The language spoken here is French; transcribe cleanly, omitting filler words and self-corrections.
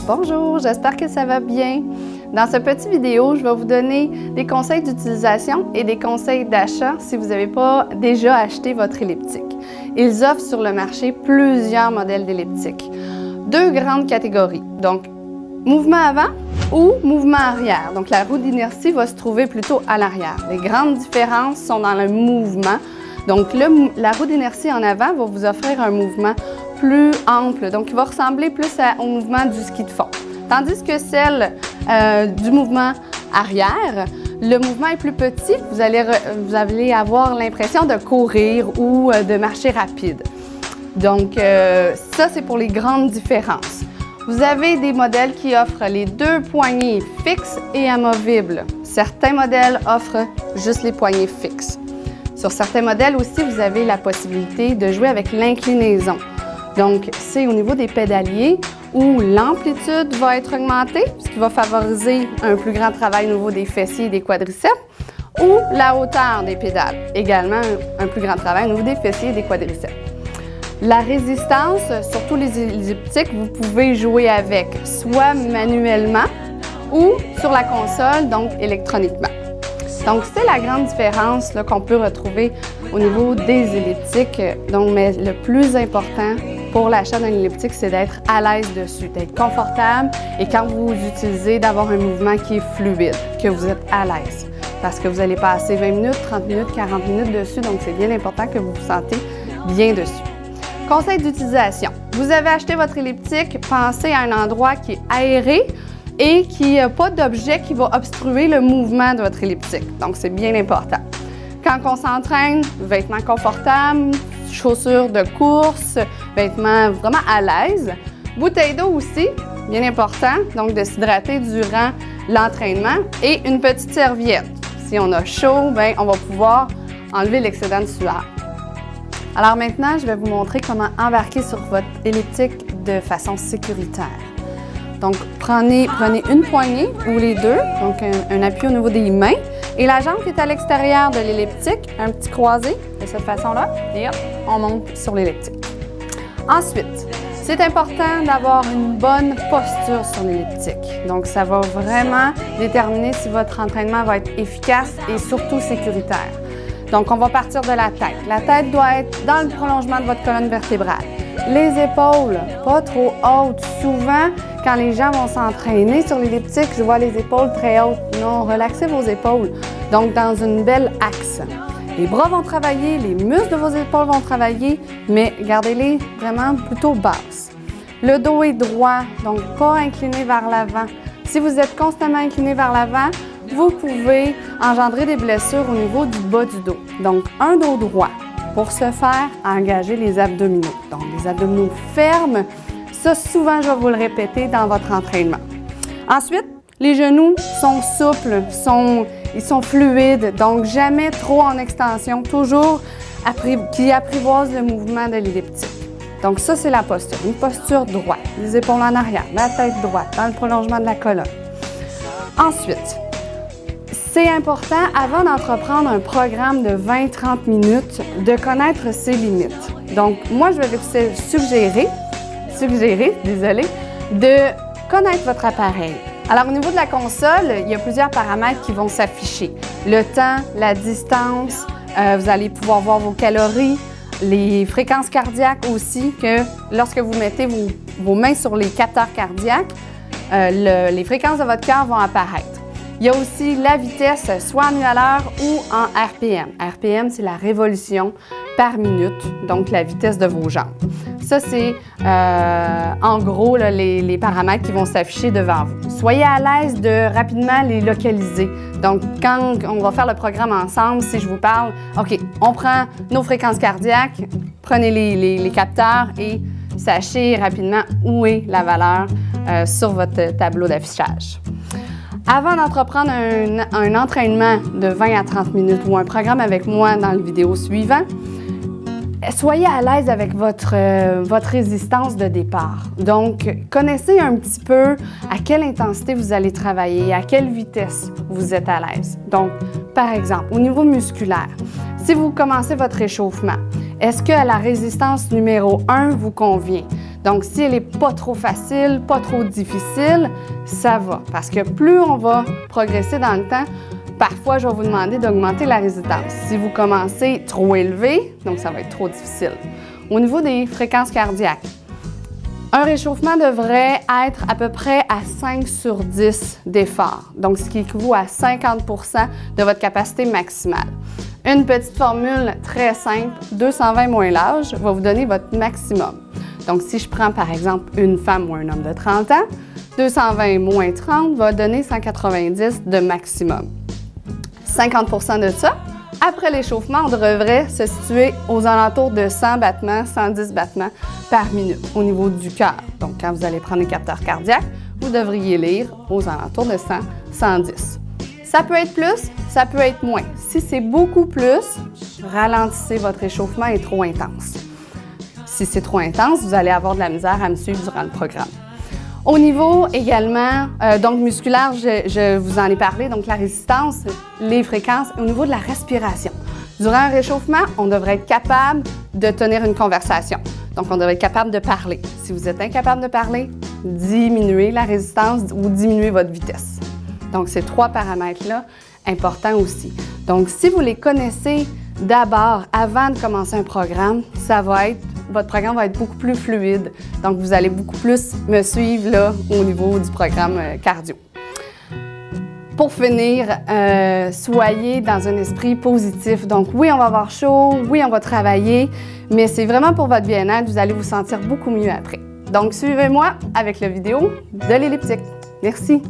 Bonjour, j'espère que ça va bien. Dans ce petit vidéo, je vais vous donner des conseils d'utilisation et des conseils d'achat si vous n'avez pas déjà acheté votre elliptique. Ils offrent sur le marché plusieurs modèles d'elliptiques. Deux grandes catégories, donc mouvement avant ou mouvement arrière. Donc la roue d'inertie va se trouver plutôt à l'arrière. Les grandes différences sont dans le mouvement. Donc la roue d'inertie en avant va vous offrir un mouvement plus ample, donc il va ressembler plus au mouvement du ski de fond. Tandis que celle du mouvement arrière, le mouvement est plus petit, vous allez avoir l'impression de courir ou de marcher rapide. Donc ça, c'est pour les grandes différences. Vous avez des modèles qui offrent les deux poignées fixes et amovibles. Certains modèles offrent juste les poignées fixes. Sur certains modèles aussi, vous avez la possibilité de jouer avec l'inclinaison. Donc, c'est au niveau des pédaliers où l'amplitude va être augmentée, ce qui va favoriser un plus grand travail au niveau des fessiers et des quadriceps, ou la hauteur des pédales, également un plus grand travail au niveau des fessiers et des quadriceps. La résistance, surtout les elliptiques, vous pouvez jouer avec soit manuellement ou sur la console, donc électroniquement. Donc, c'est la grande différence qu'on peut retrouver au niveau des elliptiques. Donc, mais le plus important pour l'achat d'un elliptique, c'est d'être à l'aise dessus, d'être confortable et quand vous utilisez, d'avoir un mouvement qui est fluide, que vous êtes à l'aise. Parce que vous allez passer 20 minutes, 30 minutes, 40 minutes dessus, donc c'est bien important que vous vous sentez bien dessus. Conseil d'utilisation. Vous avez acheté votre elliptique, pensez à un endroit qui est aéré et qui n'a pas d'objet qui va obstruer le mouvement de votre elliptique. Donc, c'est bien important. Quand on s'entraîne, vêtements confortables, chaussures de course, vêtements vraiment à l'aise. Bouteille d'eau aussi, bien important, donc de s'hydrater durant l'entraînement. Et une petite serviette. Si on a chaud, bien, on va pouvoir enlever l'excédent de sueur. Alors maintenant, je vais vous montrer comment embarquer sur votre elliptique de façon sécuritaire. Donc, prenez une poignée ou les deux, donc un appui au niveau des mains. Et la jambe qui est à l'extérieur de l'elliptique, un petit croisé de cette façon-là, et hop, on monte sur l'elliptique. Ensuite, c'est important d'avoir une bonne posture sur l'elliptique. Donc, ça va vraiment déterminer si votre entraînement va être efficace et surtout sécuritaire. Donc, on va partir de la tête. La tête doit être dans le prolongement de votre colonne vertébrale. Les épaules, pas trop hautes. Souvent, quand les gens vont s'entraîner sur l'elliptique, je vois les épaules très hautes. Non, relaxez vos épaules. Donc, dans une belle axe. Les bras vont travailler, les muscles de vos épaules vont travailler, mais gardez-les vraiment plutôt basses. Le dos est droit, donc pas incliné vers l'avant. Si vous êtes constamment incliné vers l'avant, vous pouvez engendrer des blessures au niveau du bas du dos. Donc, un dos droit. Pour ce faire, engager les abdominaux. Donc, les abdominaux fermes. Ça, souvent, je vais vous le répéter dans votre entraînement. Ensuite, les genoux sont souples, ils sont fluides, donc jamais trop en extension, toujours qui apprivoise le mouvement de l'elliptique. Donc ça, c'est la posture. Une posture droite, les épaules en arrière, la tête droite, dans le prolongement de la colonne. Ensuite, c'est important, avant d'entreprendre un programme de 20-30 minutes, de connaître ses limites. Donc, moi, je vais vous suggérer, de connaître votre appareil. Alors, au niveau de la console, il y a plusieurs paramètres qui vont s'afficher. Le temps, la distance, vous allez pouvoir voir vos calories, les fréquences cardiaques aussi, que lorsque vous mettez vos mains sur les capteurs cardiaques, les fréquences de votre cœur vont apparaître. Il y a aussi la vitesse, soit en minutes à l'heure ou en RPM. RPM, c'est la révolution par minute, donc la vitesse de vos jambes. Ça, c'est en gros là, les paramètres qui vont s'afficher devant vous. Soyez à l'aise de rapidement les localiser. Donc, quand on va faire le programme ensemble, si je vous parle, OK, on prend nos fréquences cardiaques, prenez les capteurs et sachez rapidement où est la valeur sur votre tableau d'affichage. Avant d'entreprendre un entraînement de 20 à 30 minutes ou un programme avec moi dans le vidéo suivant, Soyez à l'aise avec votre résistance de départ. Donc, connaissez un petit peu à quelle intensité vous allez travailler, à quelle vitesse vous êtes à l'aise. Donc, par exemple, au niveau musculaire, si vous commencez votre échauffement, est-ce que la résistance numéro 1 vous convient? Donc, si elle n'est pas trop facile, pas trop difficile, ça va. Parce que plus on va progresser dans le temps, parfois, je vais vous demander d'augmenter la résistance. Si vous commencez trop élevé, donc ça va être trop difficile. Au niveau des fréquences cardiaques, un réchauffement devrait être à peu près à 5 sur 10 d'effort, donc ce qui équivaut à 50 de votre capacité maximale. Une petite formule très simple, 220 moins l'âge, va vous donner votre maximum. Donc, si je prends par exemple une femme ou un homme de 30 ans, 220 moins 30 va donner 190 de maximum. 50 de ça. Après l'échauffement, on devrait se situer aux alentours de 100 battements, 110 battements par minute au niveau du cœur. Donc, quand vous allez prendre les capteurs cardiaques, vous devriez lire aux alentours de 100, 110. Ça peut être plus, ça peut être moins. Si c'est beaucoup plus, ralentissez votre échauffement est trop intense. Si c'est trop intense, vous allez avoir de la misère à me suivre durant le programme. Au niveau également, donc musculaire, je vous en ai parlé, donc la résistance, les fréquences, au niveau de la respiration. Durant un réchauffement, on devrait être capable de tenir une conversation. Donc, on devrait être capable de parler. Si vous êtes incapable de parler, diminuez la résistance ou diminuez votre vitesse. Donc, ces 3 paramètres-là, importants aussi. Donc, si vous les connaissez d'abord, avant de commencer un programme, votre programme va être beaucoup plus fluide. Donc, vous allez beaucoup plus me suivre là, au niveau du programme cardio. Pour finir, soyez dans un esprit positif. Donc, oui, on va avoir chaud, oui, on va travailler, mais c'est vraiment pour votre bien-être. Vous allez vous sentir beaucoup mieux après. Donc, suivez-moi avec la vidéo de l'elliptique. Merci!